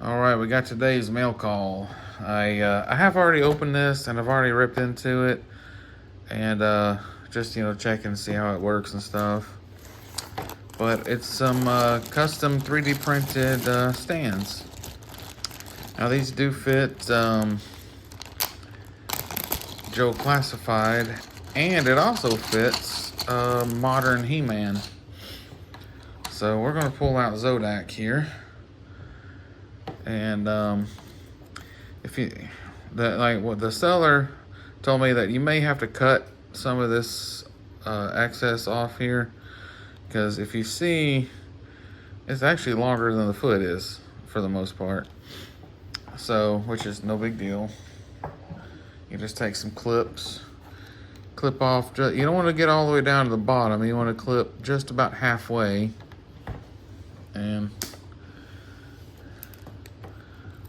All right, we got today's mail call. I have already opened this and I've already ripped into it and just checking to see how it works and stuff. But it's some custom 3D printed stands. Now these do fit Joe Classified, and it also fits modern He-Man. So we're gonna pull out Zodak here. And if you what the seller told me that you may have to cut some of this excess off here, because if you see, it's actually longer than the foot is for the most part. So, which is no big deal. You just take some clips, clip off. You don't want to get all the way down to the bottom. You want to clip just about halfway, and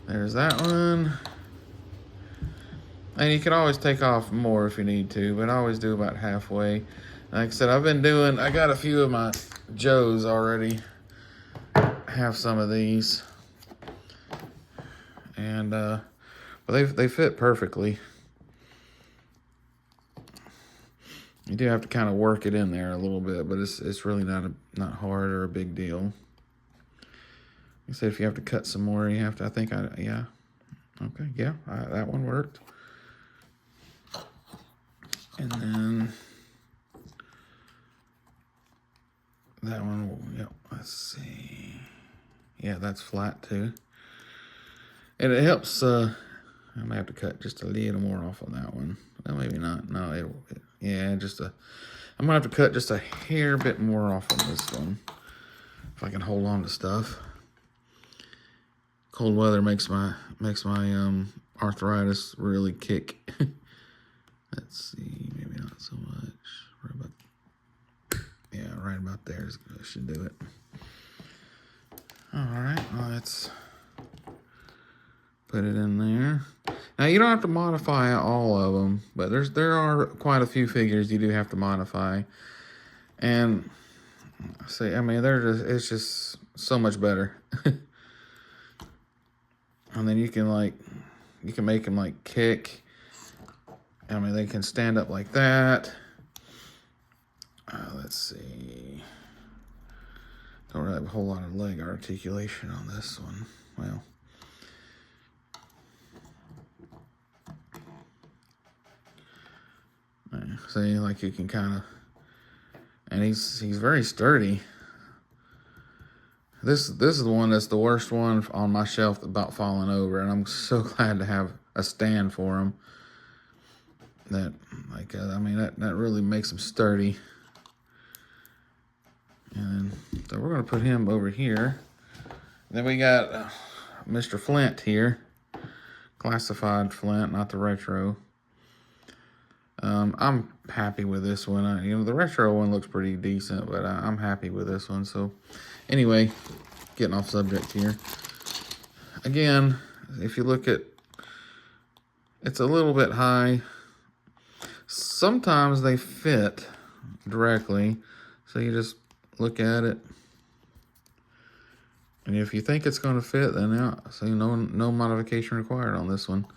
there's that one. And you can always take off more if you need to, but I always do about halfway. Like I said, I got a few of my Joes already have some of these. And, but they fit perfectly. You do have to kind of work it in there a little bit, but it's really not hard or a big deal. You said if you have to cut some more, you have to. Yeah. Okay, yeah, that one worked. And then that one, yep. Let's see. Yeah, that's flat too. And it helps. I might have to cut just a little more off on that one. Well, maybe not. No, yeah, I'm gonna have to cut just a hair bit more off on this one if I can hold on to stuff. Cold weather makes my arthritis really kick. Let's see, maybe not so much. Right about there should do it. All right, well, let's put it in there. Now you don't have to modify all of them, but there are quite a few figures you do have to modify. And see, I mean, it's just so much better. And then you can make them like kick. I mean, they can stand up like that. Let's see. Don't really have a whole lot of leg articulation on this one. Well, see, like you can kind of, and he's very sturdy. This is the one that's the worst one on my shelf about falling over, and I'm so glad to have a stand for him. That I mean that really makes him sturdy. And so we're gonna put him over here. Then we got Mr. Flint here, classified Flint, not the retro. I'm happy with this one. The retro one looks pretty decent, but I'm happy with this one. So anyway, getting off subject here. Again, if you look at, it's a little bit high. Sometimes they fit directly, so you just look at it. And if you think it's going to fit, then yeah, so no modification required on this one.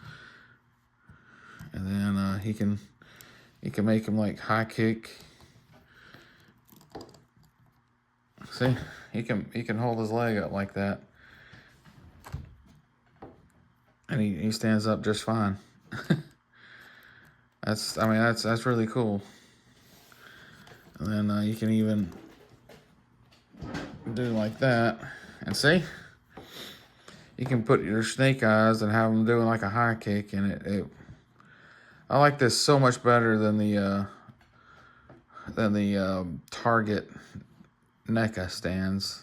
And then you can make him like high kick. See, he can hold his leg up like that, and he stands up just fine. That's really cool. And then you can even do like that, and see, you can put your snake eyes and have them doing like a high kick, and I like this so much better than the Target NECA stands,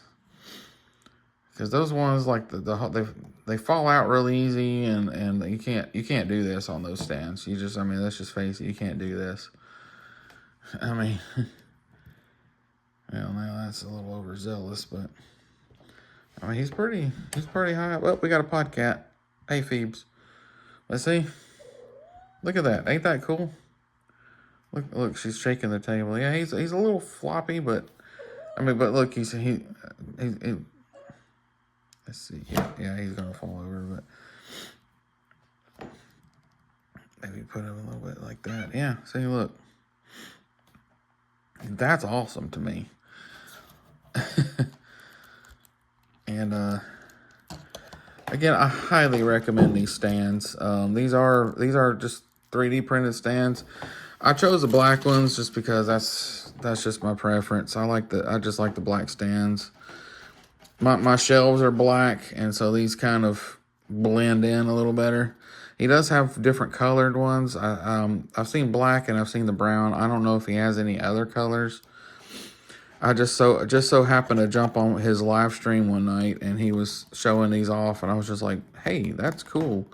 because those ones like they fall out really easy, and you can't do this on those stands. Let's just face it, you can't do this. I mean, well, now that's a little overzealous, but I mean he's pretty high. Well, we got a podcat. Hey Phoebes, let's see. Look at that, ain't that cool? Look, she's shaking the table. Yeah, he's a little floppy, but I mean, but look, Let's see. Yeah, he's gonna fall over, but maybe put him a little bit like that. Yeah, see, look. That's awesome to me. And again, I highly recommend these stands. These are just 3D printed stands. I chose the black ones just because that's just my preference. I just like the black stands. My shelves are black, and so these kind of blend in a little better. He does have different colored ones. I've seen black and I've seen the brown. I don't know if he has any other colors. I just so happened to jump on his live stream one night, and he was showing these off, and I was just like, "Hey, that's cool.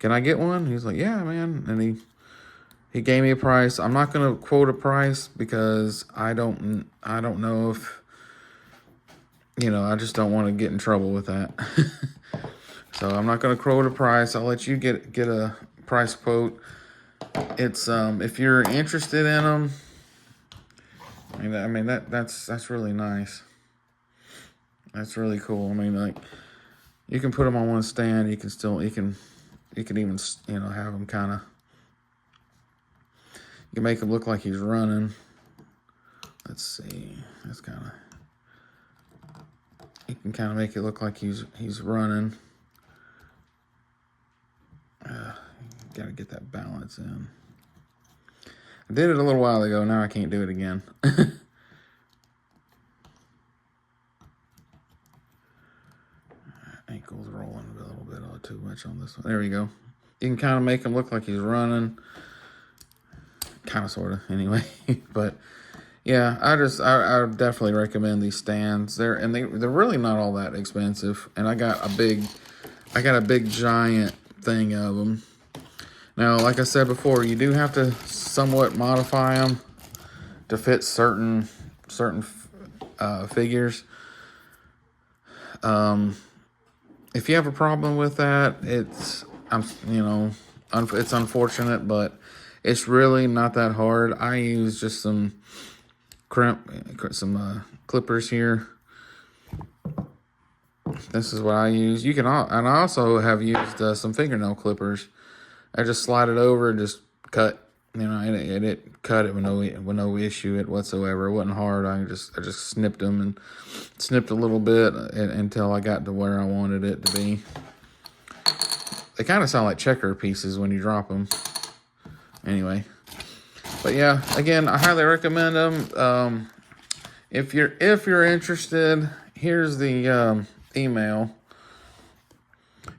Can I get one?" He's like, "Yeah, man." And he gave me a price. I'm not gonna quote a price because I don't know if, I just don't want to get in trouble with that. So I'm not gonna quote a price. I'll let you get a price quote. It's if you're interested in them. I mean that's really nice. That's really cool. I mean, like, you can put them on one stand. You can even have them kind of. You can make him look like he's running. Let's see. That's kind of. You can kind of make it look like he's running. Got to get that balance in. I did it a little while ago. Now I can't do it again. Ankle's rolling a little bit too much on this one. There we go. You can kind of make him look like he's running. Kind of, sort of, anyway. But yeah, I definitely recommend these stands. They're really not all that expensive. And I got a big giant thing of them. Now, like I said before, you do have to somewhat modify them to fit certain figures. If you have a problem with that, it's unfortunate, but it's really not that hard. I use just some clippers here. This is what I use. And I also have used some fingernail clippers. I just slide it over and just cut, and it cut it with no issue whatsoever. It wasn't hard. I just snipped them and snipped a little bit until I got to where I wanted it to be. They kind of sound like checker pieces when you drop them. Anyway, but yeah, again, I highly recommend them. If you're interested, here's the email.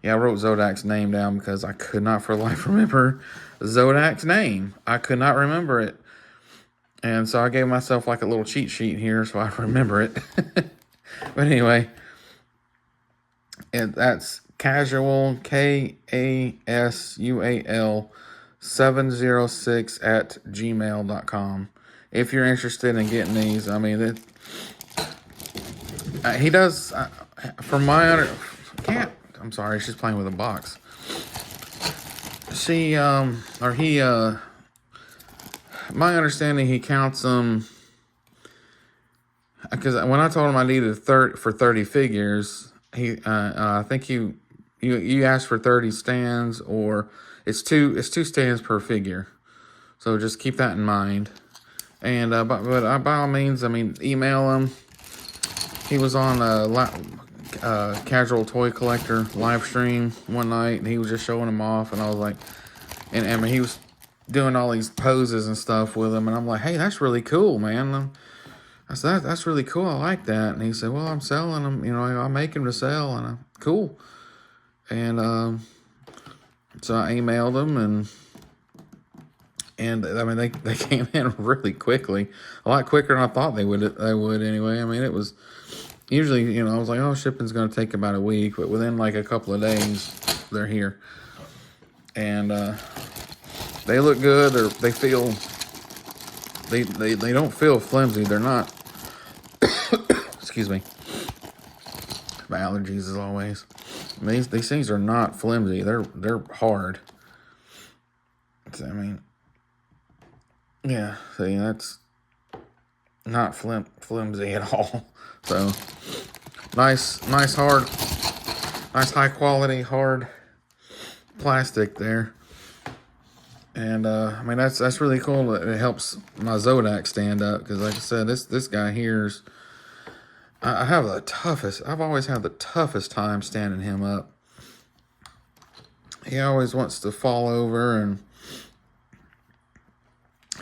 Yeah, I wrote Zodak's name down because I could not for life remember Zodak's name. I could not remember it. And so I gave myself like a little cheat sheet here so I remember it. But anyway, that's Casual, KASUAL 706 at gmail.com. If you're interested in getting these, I mean, he does, from my I'm sorry, she's playing with a box. My understanding, he counts them, because when I told him I needed 30 figures, I think you asked for 30 stands, or it's two stands per figure. So just keep that in mind. And but by all means, I mean, email him. He was on Casual Toy Collector live stream one night, and he was just showing them off, and I was like, and I mean, he was doing all these poses and stuff with them, and I'm like, hey, that's really cool, man. I said, that's really cool. I like that. And he said, well, I'm selling them. I make them to sell, and cool. And so I emailed them, and I mean, they came in really quickly, a lot quicker than I thought they would anyway. I mean, it was. Usually, I was like, oh, shipping's going to take about a week, but within like a couple of days, they're here. And they look good. They don't feel flimsy. They're not. Excuse me. My allergies as always. These things are not flimsy. They're hard. I mean, yeah. See, that's not flimsy at all. So nice hard nice high quality hard plastic there. And I mean, that's really cool. It helps my Zodak stand up, because like I said, this guy here's, I have the toughest, I've always had the toughest time standing him up. He always wants to fall over, and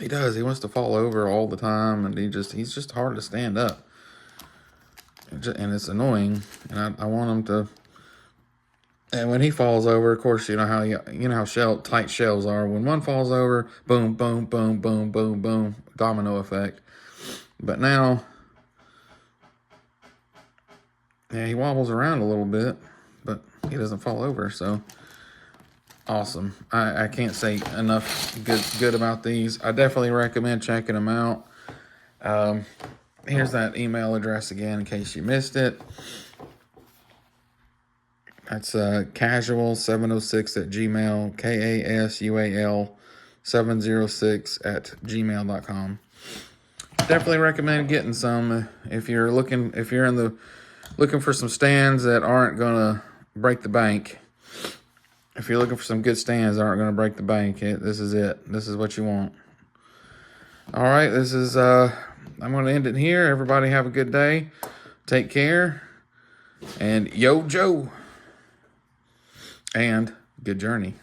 he wants to fall over all the time, and he's just hard to stand up. And it's annoying, and I want him to. And when he falls over, of course, you know how tight shelves are. When one falls over, boom, boom, boom, boom, boom, boom, domino effect. But now, yeah, he wobbles around a little bit, but he doesn't fall over. So awesome! I can't say enough good about these. I definitely recommend checking them out. Here's that email address again in case you missed it. That's casual706@gmail, KASUAL706@gmail.com. Definitely recommend getting some if you're looking for some stands that aren't gonna break the bank. If you're looking for some good stands that aren't gonna break the bank, this is it. This is what you want. All right, this is I'm gonna end it here. Everybody have a good day. Take care. And yo Joe. And good journey.